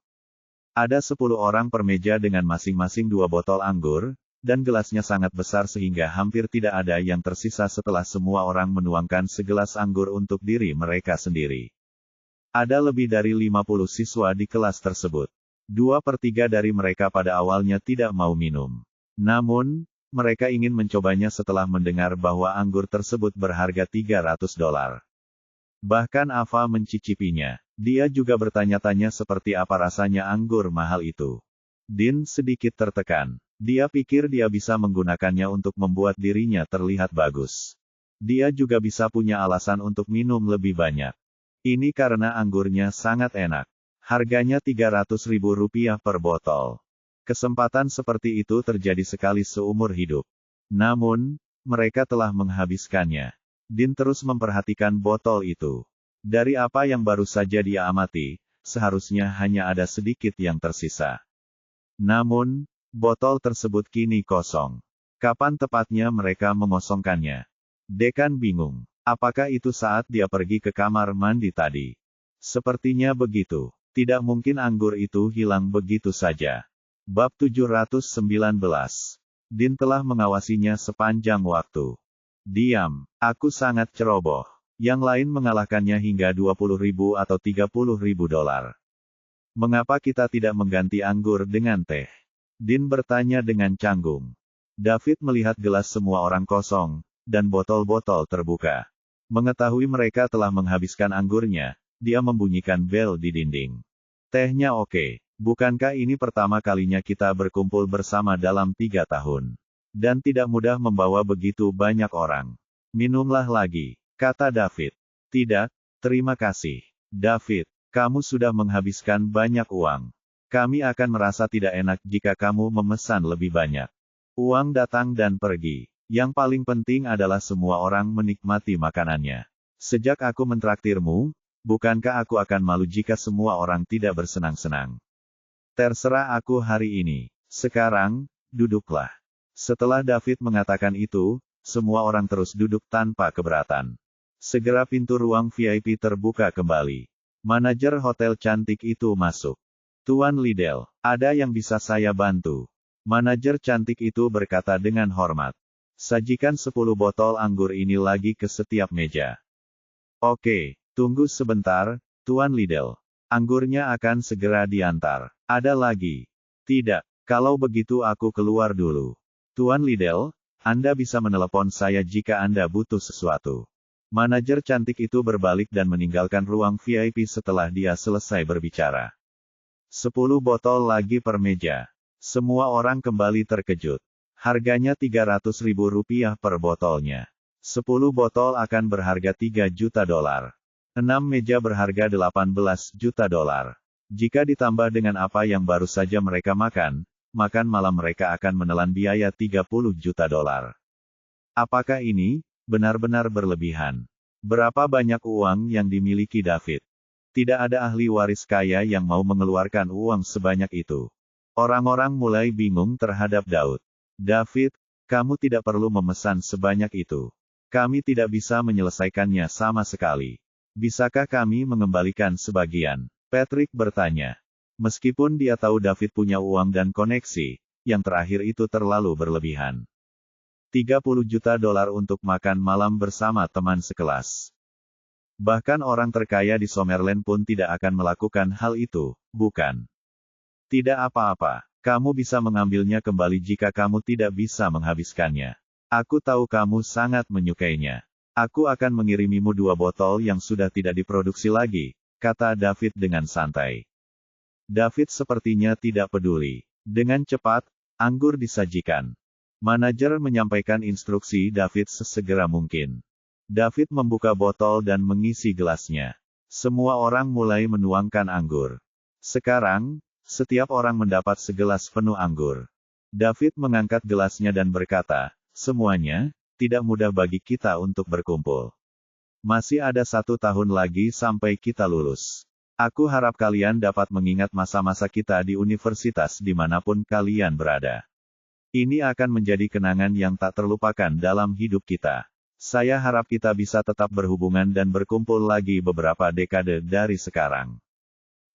Ada 10 orang per meja dengan masing-masing 2 botol anggur, dan gelasnya sangat besar sehingga hampir tidak ada yang tersisa setelah semua orang menuangkan segelas anggur untuk diri mereka sendiri. Ada lebih dari 50 siswa di kelas tersebut. 2/3 dari mereka pada awalnya tidak mau minum. Namun, mereka ingin mencobanya setelah mendengar bahwa anggur tersebut berharga $300. Bahkan Ava mencicipinya. Dia juga bertanya-tanya seperti apa rasanya anggur mahal itu. Dean sedikit tertekan. Dia pikir dia bisa menggunakannya untuk membuat dirinya terlihat bagus. Dia juga bisa punya alasan untuk minum lebih banyak. Ini karena anggurnya sangat enak. Harganya Rp300.000 per botol. Kesempatan seperti itu terjadi sekali seumur hidup. Namun, mereka telah menghabiskannya. Dean terus memperhatikan botol itu. Dari apa yang baru saja dia amati, seharusnya hanya ada sedikit yang tersisa. Namun, botol tersebut kini kosong. Kapan tepatnya mereka mengosongkannya? Dekan bingung. Apakah itu saat dia pergi ke kamar mandi tadi? Sepertinya begitu. Tidak mungkin anggur itu hilang begitu saja. Bab 719. Dean telah mengawasinya sepanjang waktu. Diam, aku sangat ceroboh. Yang lain mengalahkannya hingga 20.000 atau 30.000 dolar. Mengapa kita tidak mengganti anggur dengan teh? Dean bertanya dengan canggung. David melihat gelas semua orang kosong, dan botol-botol terbuka. Mengetahui mereka telah menghabiskan anggurnya, dia membunyikan bel di dinding. Tehnya oke. Bukankah ini pertama kalinya kita berkumpul bersama dalam 3 tahun? Dan tidak mudah membawa begitu banyak orang. Minumlah lagi, kata David. Tidak, terima kasih. David, kamu sudah menghabiskan banyak uang. Kami akan merasa tidak enak jika kamu memesan lebih banyak. Uang datang dan pergi. Yang paling penting adalah semua orang menikmati makanannya. Sejak aku mentraktirmu, bukankah aku akan malu jika semua orang tidak bersenang-senang? Terserah aku hari ini. Sekarang, duduklah. Setelah David mengatakan itu, semua orang terus duduk tanpa keberatan. Segera pintu ruang VIP terbuka kembali. Manajer hotel cantik itu masuk. Tuan Liddell, ada yang bisa saya bantu? Manajer cantik itu berkata dengan hormat. Sajikan 10 botol anggur ini lagi ke setiap meja. Oke, tunggu sebentar, Tuan Liddell. Anggurnya akan segera diantar. Ada lagi? Tidak, kalau begitu aku keluar dulu. Tuan Liddell, Anda bisa menelepon saya jika Anda butuh sesuatu. Manajer cantik itu berbalik dan meninggalkan ruang VIP setelah dia selesai berbicara. 10 botol lagi per meja. Semua orang kembali terkejut. Harganya Rp300.000 per botolnya. 10 botol akan berharga 3 juta dolar. 6 meja berharga 18 juta dolar. Jika ditambah dengan apa yang baru saja mereka makan malam mereka akan menelan biaya 30 juta dolar. Apakah ini benar-benar berlebihan? Berapa banyak uang yang dimiliki David? Tidak ada ahli waris kaya yang mau mengeluarkan uang sebanyak itu. Orang-orang mulai bingung terhadap Daud. David, kamu tidak perlu memesan sebanyak itu. Kami tidak bisa menyelesaikannya sama sekali. Bisakah kami mengembalikan sebagian? Patrick bertanya. Meskipun dia tahu David punya uang dan koneksi, yang terakhir itu terlalu berlebihan. 30 juta dolar untuk makan malam bersama teman sekelas. Bahkan orang terkaya di Summerlin pun tidak akan melakukan hal itu, bukan? Tidak apa-apa. Kamu bisa mengambilnya kembali jika kamu tidak bisa menghabiskannya. Aku tahu kamu sangat menyukainya. Aku akan mengirimimu 2 botol yang sudah tidak diproduksi lagi, kata David dengan santai. David sepertinya tidak peduli. Dengan cepat, anggur disajikan. Manajer menyampaikan instruksi David sesegera mungkin. David membuka botol dan mengisi gelasnya. Semua orang mulai menuangkan anggur. Sekarang, setiap orang mendapat segelas penuh anggur. David mengangkat gelasnya dan berkata, semuanya, tidak mudah bagi kita untuk berkumpul. Masih ada 1 tahun lagi sampai kita lulus. Aku harap kalian dapat mengingat masa-masa kita di universitas dimanapun kalian berada. Ini akan menjadi kenangan yang tak terlupakan dalam hidup kita. Saya harap kita bisa tetap berhubungan dan berkumpul lagi beberapa dekade dari sekarang.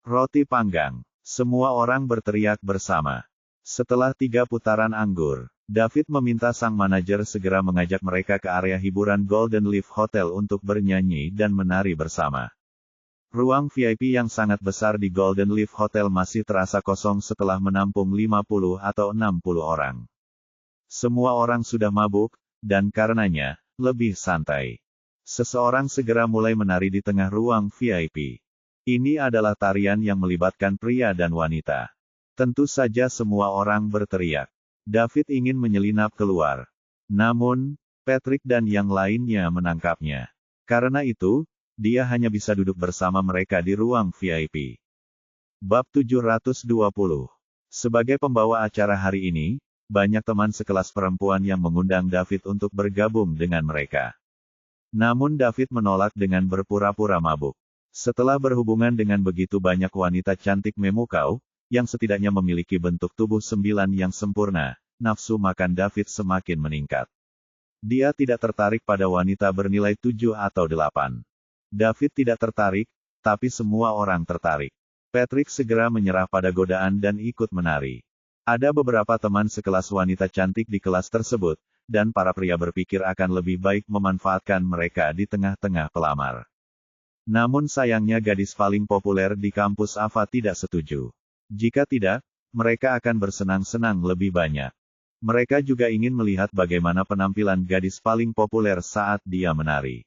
Roti panggang. Semua orang berteriak bersama. Setelah 3 putaran anggur, David meminta sang manajer segera mengajak mereka ke area hiburan Golden Leaf Hotel untuk bernyanyi dan menari bersama. Ruang VIP yang sangat besar di Golden Leaf Hotel masih terasa kosong setelah menampung 50 atau 60 orang. Semua orang sudah mabuk, dan karenanya, lebih santai. Seseorang segera mulai menari di tengah ruang VIP. Ini adalah tarian yang melibatkan pria dan wanita. Tentu saja semua orang berteriak. David ingin menyelinap keluar. Namun, Patrick dan yang lainnya menangkapnya. Karena itu, dia hanya bisa duduk bersama mereka di ruang VIP. Bab 720. Sebagai pembawa acara hari ini, banyak teman sekelas perempuan yang mengundang David untuk bergabung dengan mereka. Namun David menolak dengan berpura-pura mabuk. Setelah berhubungan dengan begitu banyak wanita cantik memukau, yang setidaknya memiliki bentuk tubuh 9 yang sempurna, nafsu makan David semakin meningkat. Dia tidak tertarik pada wanita bernilai 7 atau 8. David tidak tertarik, tapi semua orang tertarik. Patrick segera menyerah pada godaan dan ikut menari. Ada beberapa teman sekelas wanita cantik di kelas tersebut, dan para pria berpikir akan lebih baik memanfaatkan mereka di tengah-tengah pelamar. Namun sayangnya gadis paling populer di kampus Ava tidak setuju. Jika tidak, mereka akan bersenang-senang lebih banyak. Mereka juga ingin melihat bagaimana penampilan gadis paling populer saat dia menari.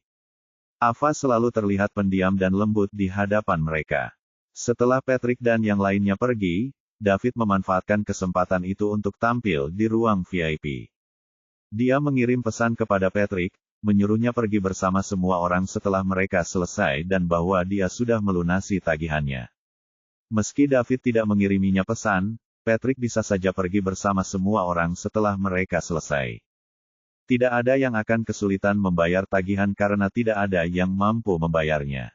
Ava selalu terlihat pendiam dan lembut di hadapan mereka. Setelah Patrick dan yang lainnya pergi, David memanfaatkan kesempatan itu untuk tampil di ruang VIP. Dia mengirim pesan kepada Patrick, menyuruhnya pergi bersama semua orang setelah mereka selesai dan bahwa dia sudah melunasi tagihannya. Meski David tidak mengiriminya pesan, Patrick bisa saja pergi bersama semua orang setelah mereka selesai. Tidak ada yang akan kesulitan membayar tagihan karena tidak ada yang mampu membayarnya.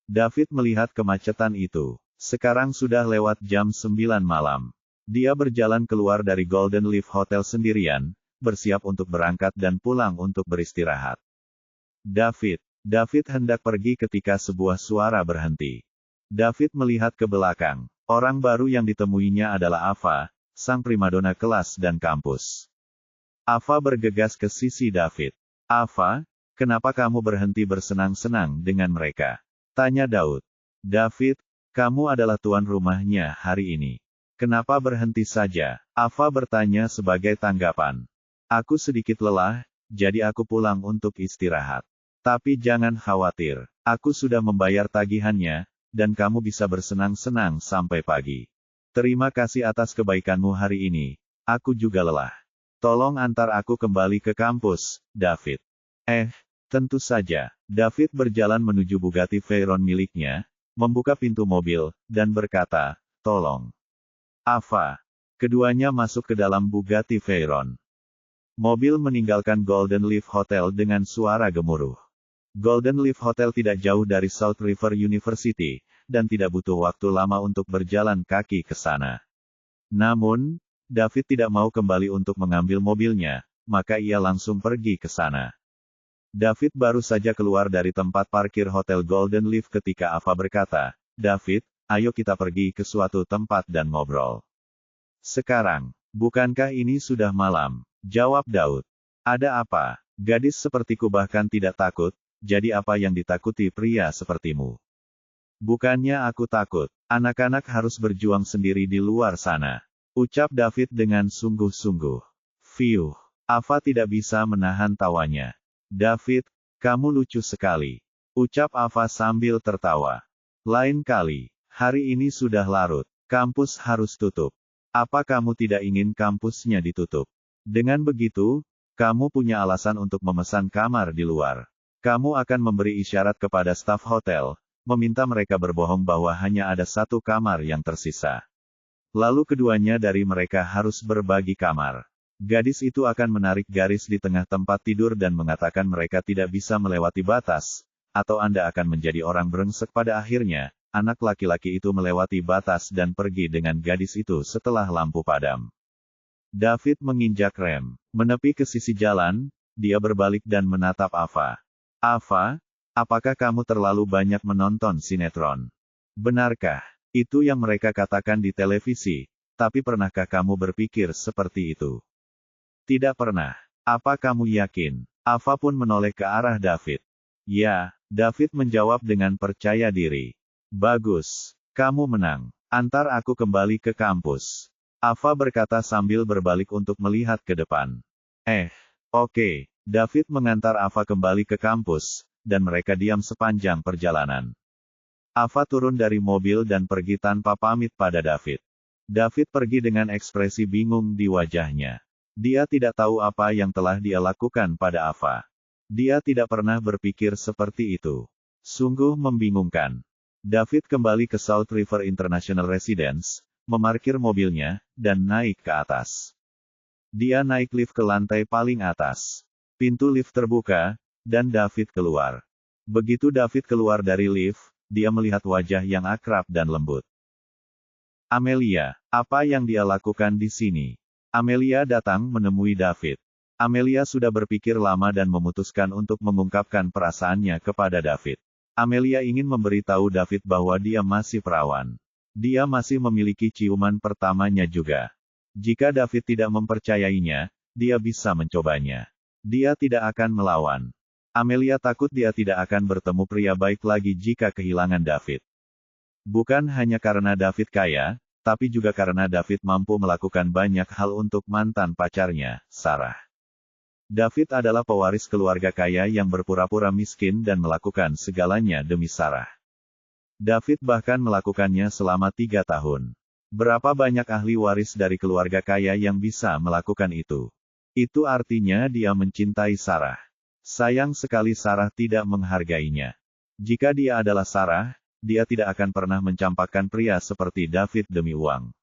David melihat kemacetan itu. Sekarang sudah lewat jam 9 malam. Dia berjalan keluar dari Golden Leaf Hotel sendirian, bersiap untuk berangkat dan pulang untuk beristirahat. David hendak pergi ketika sebuah suara berhenti. David melihat ke belakang. Orang baru yang ditemuinya adalah Ava, sang primadona kelas dan kampus. Ava bergegas ke sisi David. "Ava, kenapa kamu berhenti bersenang-senang dengan mereka?" tanya Daud. "David, kamu adalah tuan rumahnya hari ini. Kenapa berhenti saja?" Ava bertanya sebagai tanggapan. "Aku sedikit lelah, jadi aku pulang untuk istirahat. Tapi jangan khawatir, aku sudah membayar tagihannya, dan kamu bisa bersenang-senang sampai pagi. Terima kasih atas kebaikanmu hari ini, aku juga lelah. Tolong antar aku kembali ke kampus, David." Tentu saja." David berjalan menuju Bugatti Veyron miliknya, membuka pintu mobil, dan berkata, "Tolong, Ava." Keduanya masuk ke dalam Bugatti Veyron. Mobil meninggalkan Golden Leaf Hotel dengan suara gemuruh. Golden Leaf Hotel tidak jauh dari South River University, dan tidak butuh waktu lama untuk berjalan kaki ke sana. Namun, David tidak mau kembali untuk mengambil mobilnya, maka ia langsung pergi ke sana. David baru saja keluar dari tempat parkir Hotel Golden Leaf ketika Ava berkata, "David, ayo kita pergi ke suatu tempat dan ngobrol." "Sekarang, bukankah ini sudah malam?" jawab Daud. "Ada apa? Gadis sepertiku bahkan tidak takut, jadi apa yang ditakuti pria sepertimu?" "Bukannya aku takut, anak-anak harus berjuang sendiri di luar sana," ucap David dengan sungguh-sungguh. "Fiuh." Ava tidak bisa menahan tawanya. "David, kamu lucu sekali," ucap Ava sambil tertawa. "Lain kali, hari ini sudah larut, kampus harus tutup. Apa kamu tidak ingin kampusnya ditutup? Dengan begitu, kamu punya alasan untuk memesan kamar di luar. Kamu akan memberi isyarat kepada staf hotel, meminta mereka berbohong bahwa hanya ada satu kamar yang tersisa. Lalu keduanya dari mereka harus berbagi kamar. Gadis itu akan menarik garis di tengah tempat tidur dan mengatakan mereka tidak bisa melewati batas, atau Anda akan menjadi orang brengsek pada akhirnya." Anak laki-laki itu melewati batas dan pergi dengan gadis itu setelah lampu padam. David menginjak rem. Menepi ke sisi jalan, dia berbalik dan menatap Ava. "Ava, apakah kamu terlalu banyak menonton sinetron? Benarkah itu yang mereka katakan di televisi? Tapi pernahkah kamu berpikir seperti itu?" "Tidak pernah." "Apa kamu yakin?" Ava pun menoleh ke arah David. "Ya," David menjawab dengan percaya diri. "Bagus. Kamu menang. Antar aku kembali ke kampus." Ava berkata sambil berbalik untuk melihat ke depan. Oke." David mengantar Ava kembali ke kampus, dan mereka diam sepanjang perjalanan. Ava turun dari mobil dan pergi tanpa pamit pada David. David pergi dengan ekspresi bingung di wajahnya. Dia tidak tahu apa yang telah dia lakukan pada Ava. Dia tidak pernah berpikir seperti itu. Sungguh membingungkan. David kembali ke South River International Residence, memarkir mobilnya, dan naik ke atas. Dia naik lift ke lantai paling atas. Pintu lift terbuka, dan David keluar. Begitu David keluar dari lift, dia melihat wajah yang akrab dan lembut. Amelia, apa yang dia lakukan di sini? Amelia datang menemui David. Amelia sudah berpikir lama dan memutuskan untuk mengungkapkan perasaannya kepada David. Amelia ingin memberitahu David bahwa dia masih perawan. Dia masih memiliki ciuman pertamanya juga. Jika David tidak mempercayainya, dia bisa mencobanya. Dia tidak akan melawan. Amelia takut dia tidak akan bertemu pria baik lagi jika kehilangan David. Bukan hanya karena David kaya, tapi juga karena David mampu melakukan banyak hal untuk mantan pacarnya, Sarah. David adalah pewaris keluarga kaya yang berpura-pura miskin dan melakukan segalanya demi Sarah. David bahkan melakukannya selama 3 tahun. Berapa banyak ahli waris dari keluarga kaya yang bisa melakukan itu? Itu artinya dia mencintai Sarah. Sayang sekali Sarah tidak menghargainya. Jika dia adalah Sarah, dia tidak akan pernah mencampakkan pria seperti David demi uang.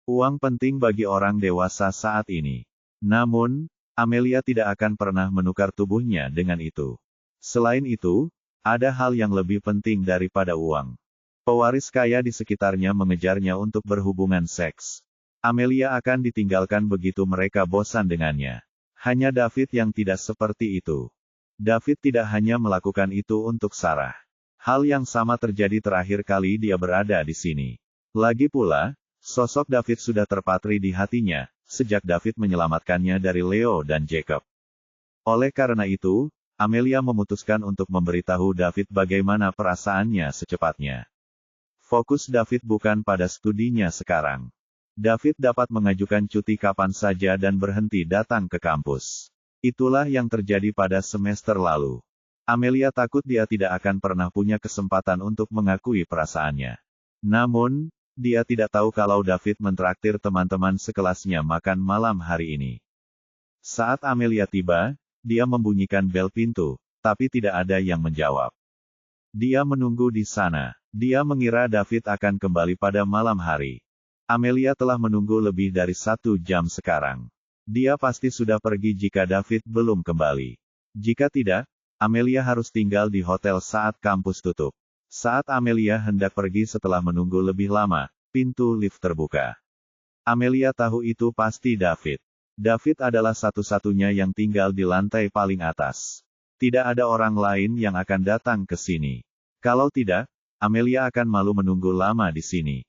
Uang penting bagi orang dewasa saat ini. Namun, Amelia tidak akan pernah menukar tubuhnya dengan itu. Selain itu, ada hal yang lebih penting daripada uang. Pewaris kaya di sekitarnya mengejarnya untuk berhubungan seks. Amelia akan ditinggalkan begitu mereka bosan dengannya. Hanya David yang tidak seperti itu. David tidak hanya melakukan itu untuk Sarah. Hal yang sama terjadi terakhir kali dia berada di sini. Lagi pula, sosok David sudah terpatri di hatinya, sejak David menyelamatkannya dari Leo dan Jacob. Oleh karena itu, Amelia memutuskan untuk memberitahu David bagaimana perasaannya secepatnya. Fokus David bukan pada studinya sekarang. David dapat mengajukan cuti kapan saja dan berhenti datang ke kampus. Itulah yang terjadi pada semester lalu. Amelia takut dia tidak akan pernah punya kesempatan untuk mengakui perasaannya. Namun, dia tidak tahu kalau David mentraktir teman-teman sekelasnya makan malam hari ini. Saat Amelia tiba, dia membunyikan bel pintu, tapi tidak ada yang menjawab. Dia menunggu di sana. Dia mengira David akan kembali pada malam hari. Amelia telah menunggu lebih dari 1 jam sekarang. Dia pasti sudah pergi jika David belum kembali. Jika tidak, Amelia harus tinggal di hotel saat kampus tutup. Saat Amelia hendak pergi setelah menunggu lebih lama, pintu lift terbuka. Amelia tahu itu pasti David. David adalah satu-satunya yang tinggal di lantai paling atas. Tidak ada orang lain yang akan datang ke sini. Kalau tidak, Amelia akan malu menunggu lama di sini.